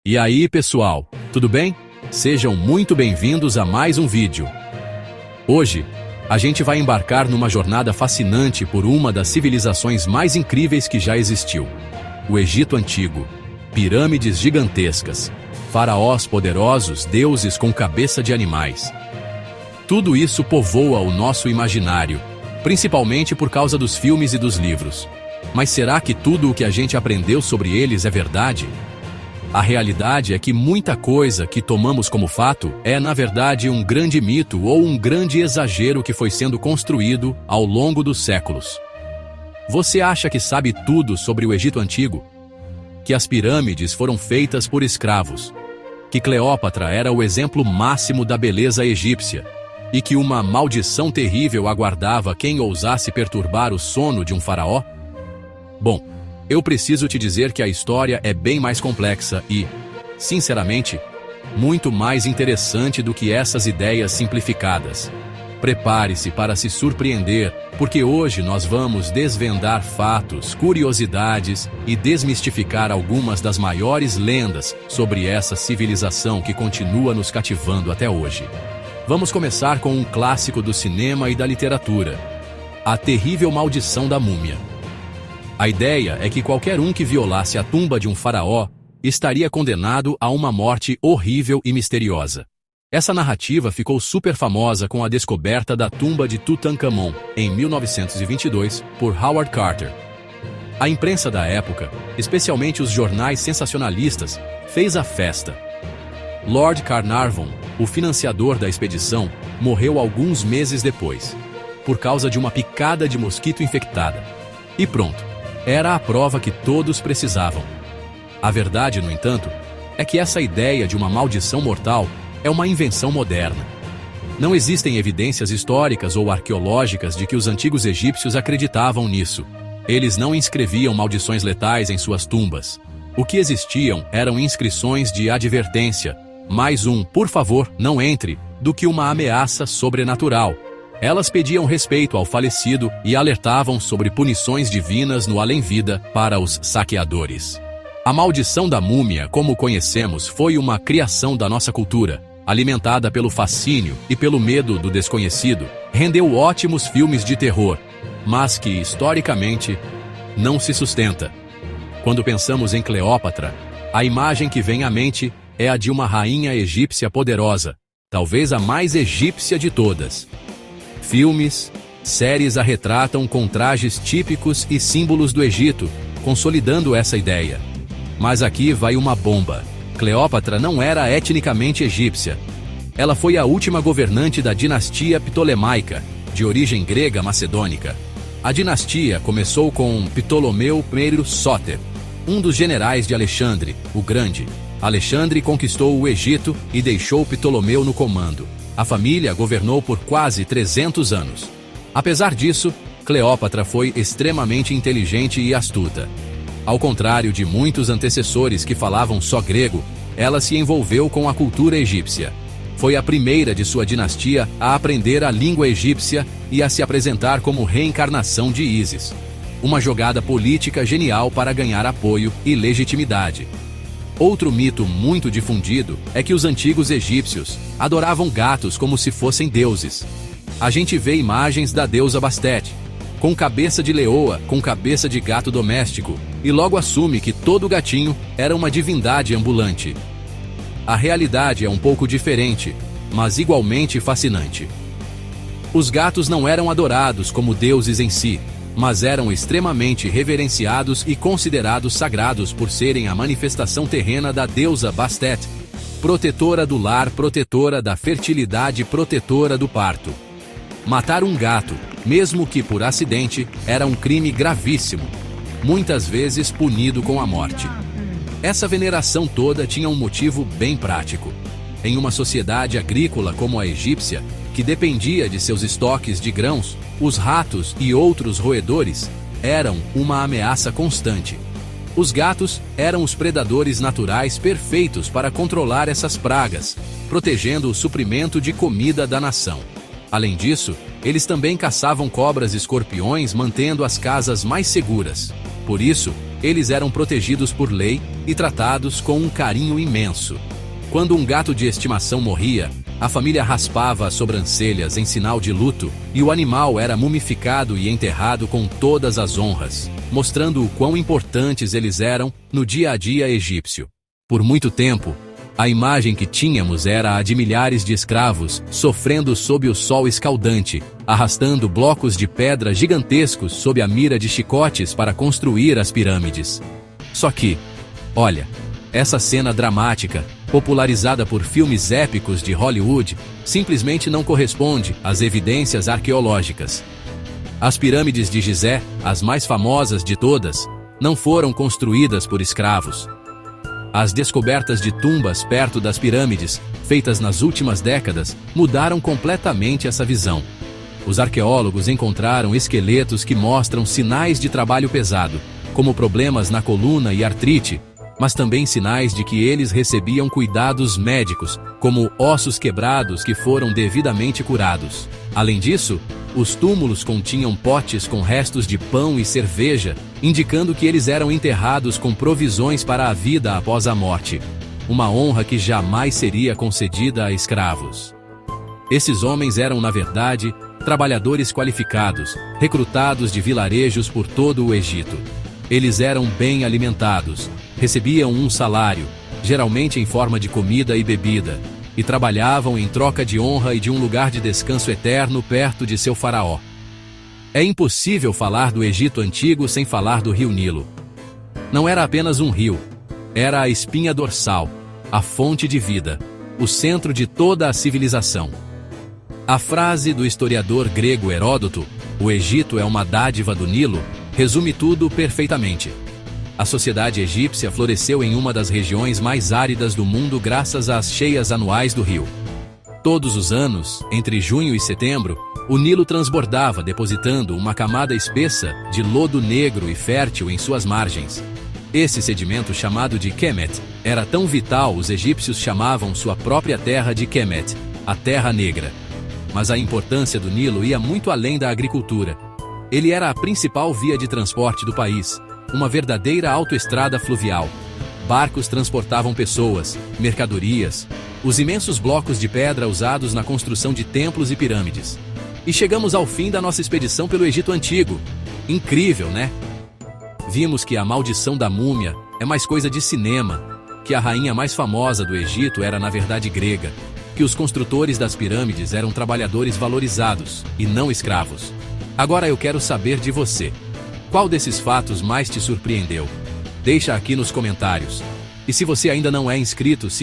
E aí, pessoal, tudo bem? Sejam muito bem-vindos a mais um vídeo. Hoje, a gente vai embarcar numa jornada fascinante por uma das civilizações mais incríveis que já existiu. O Egito Antigo. Pirâmides gigantescas, faraós poderosos, deuses com cabeça de animais. Tudo isso povoa o nosso imaginário, principalmente por causa dos filmes e dos livros. Mas será que tudo o que a gente aprendeu sobre eles é verdade? A realidade é que muita coisa que tomamos como fato é, na verdade, um grande mito ou um grande exagero que foi sendo construído ao longo dos séculos. Você acha que sabe tudo sobre o Egito Antigo? Que as pirâmides foram feitas por escravos, que Cleópatra era o exemplo máximo da beleza egípcia, e que uma maldição terrível aguardava quem ousasse perturbar o sono de um faraó? Bom, eu preciso te dizer que a história é bem mais complexa e, sinceramente, muito mais interessante do que essas ideias simplificadas. Prepare-se para se surpreender, porque hoje nós vamos desvendar fatos, curiosidades e desmistificar algumas das maiores lendas sobre essa civilização que continua nos cativando até hoje. Vamos começar com um clássico do cinema e da literatura: A Terrível Maldição da Múmia. A ideia é que qualquer um que violasse a tumba de um faraó estaria condenado a uma morte horrível e misteriosa. Essa narrativa ficou super famosa com a descoberta da tumba de Tutankhamon, em 1922, por Howard Carter. A imprensa da época, especialmente os jornais sensacionalistas, fez a festa. Lord Carnarvon, o financiador da expedição, morreu alguns meses depois, por causa de uma picada de mosquito infectada. E pronto. Era a prova que todos precisavam. A verdade, no entanto, é que essa ideia de uma maldição mortal é uma invenção moderna. Não existem evidências históricas ou arqueológicas de que os antigos egípcios acreditavam nisso. Eles não inscreviam maldições letais em suas tumbas. O que existiam eram inscrições de advertência, mais um "por favor, não entre", do que uma ameaça sobrenatural. Elas pediam respeito ao falecido e alertavam sobre punições divinas no além-vida para os saqueadores. A maldição da múmia, como conhecemos, foi uma criação da nossa cultura, alimentada pelo fascínio e pelo medo do desconhecido. Rendeu ótimos filmes de terror, mas que, historicamente, não se sustenta. Quando pensamos em Cleópatra, a imagem que vem à mente é a de uma rainha egípcia poderosa, talvez a mais egípcia de todas. Filmes, séries a retratam com trajes típicos e símbolos do Egito, consolidando essa ideia. Mas aqui vai uma bomba. Cleópatra não era etnicamente egípcia. Ela foi a última governante da dinastia ptolemaica, de origem grega macedônica. A dinastia começou com Ptolomeu I Sóter, um dos generais de Alexandre, o Grande. Alexandre conquistou o Egito e deixou Ptolomeu no comando. A família governou por quase 300 anos. Apesar disso, Cleópatra foi extremamente inteligente e astuta. Ao contrário de muitos antecessores que falavam só grego, ela se envolveu com a cultura egípcia. Foi a primeira de sua dinastia a aprender a língua egípcia e a se apresentar como reencarnação de Ísis. Uma jogada política genial para ganhar apoio e legitimidade. Outro mito muito difundido é que os antigos egípcios adoravam gatos como se fossem deuses. A gente vê imagens da deusa Bastet, com cabeça de leoa, com cabeça de gato doméstico, e logo assume que todo gatinho era uma divindade ambulante. A realidade é um pouco diferente, mas igualmente fascinante. Os gatos não eram adorados como deuses em si, mas eram extremamente reverenciados e considerados sagrados por serem a manifestação terrena da deusa Bastet, protetora do lar, protetora da fertilidade, protetora do parto. Matar um gato, mesmo que por acidente, era um crime gravíssimo, muitas vezes punido com a morte. Essa veneração toda tinha um motivo bem prático. Em uma sociedade agrícola como a egípcia, que dependia de seus estoques de grãos, os ratos e outros roedores eram uma ameaça constante. Os gatos eram os predadores naturais perfeitos para controlar essas pragas, protegendo o suprimento de comida da nação. Além disso, eles também caçavam cobras e escorpiões, mantendo as casas mais seguras. Por isso, eles eram protegidos por lei e tratados com um carinho imenso. Quando um gato de estimação morria, a família raspava as sobrancelhas em sinal de luto e o animal era mumificado e enterrado com todas as honras, mostrando o quão importantes eles eram no dia a dia egípcio. Por muito tempo, a imagem que tínhamos era a de milhares de escravos sofrendo sob o sol escaldante, arrastando blocos de pedra gigantescos sob a mira de chicotes para construir as pirâmides. Só que, olha, essa cena dramática, popularizada por filmes épicos de Hollywood, simplesmente não corresponde às evidências arqueológicas. As pirâmides de Gizé, as mais famosas de todas, não foram construídas por escravos. As descobertas de tumbas perto das pirâmides, feitas nas últimas décadas, mudaram completamente essa visão. Os arqueólogos encontraram esqueletos que mostram sinais de trabalho pesado, como problemas na coluna e artrite, mas também sinais de que eles recebiam cuidados médicos, como ossos quebrados que foram devidamente curados. Além disso, os túmulos continham potes com restos de pão e cerveja, indicando que eles eram enterrados com provisões para a vida após a morte, uma honra que jamais seria concedida a escravos. Esses homens eram, na verdade, trabalhadores qualificados, recrutados de vilarejos por todo o Egito. Eles eram bem alimentados, recebiam um salário, geralmente em forma de comida e bebida, e trabalhavam em troca de honra e de um lugar de descanso eterno perto de seu faraó. É impossível falar do Egito antigo sem falar do rio Nilo. Não era apenas um rio, era a espinha dorsal, a fonte de vida, o centro de toda a civilização. A frase do historiador grego Heródoto, "O Egito é uma dádiva do Nilo", resume tudo perfeitamente. A sociedade egípcia floresceu em uma das regiões mais áridas do mundo graças às cheias anuais do rio. Todos os anos, entre junho e setembro, o Nilo transbordava, depositando uma camada espessa de lodo negro e fértil em suas margens. Esse sedimento, chamado de Kemet, era tão vital, os egípcios chamavam sua própria terra de Kemet, a Terra Negra. Mas a importância do Nilo ia muito além da agricultura. Ele era a principal via de transporte do país, uma verdadeira autoestrada fluvial. Barcos transportavam pessoas, mercadorias, os imensos blocos de pedra usados na construção de templos e pirâmides. E chegamos ao fim da nossa expedição pelo Egito Antigo. Incrível, né? Vimos que a maldição da múmia é mais coisa de cinema, que a rainha mais famosa do Egito era na verdade grega, que os construtores das pirâmides eram trabalhadores valorizados e não escravos. Agora eu quero saber de você. Qual desses fatos mais te surpreendeu? Deixa aqui nos comentários. E se você ainda não é inscrito,